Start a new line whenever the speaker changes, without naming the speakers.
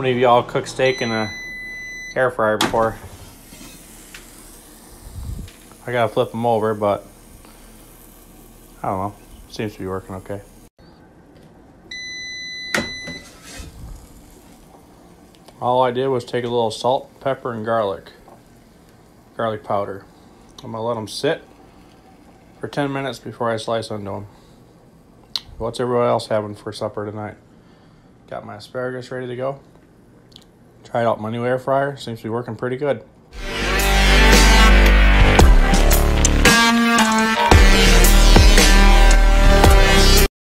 many of y'all cook steak in a air fryer before? I gotta flip them over, but I don't know. Seems to be working okay. All I did was take a little salt, pepper, and garlic powder. I'm gonna let them sit for 10 minutes before I slice into them. What's everyone else having for supper tonight? Got my asparagus ready to go. Tried out my new air fryer. Seems to be working pretty good.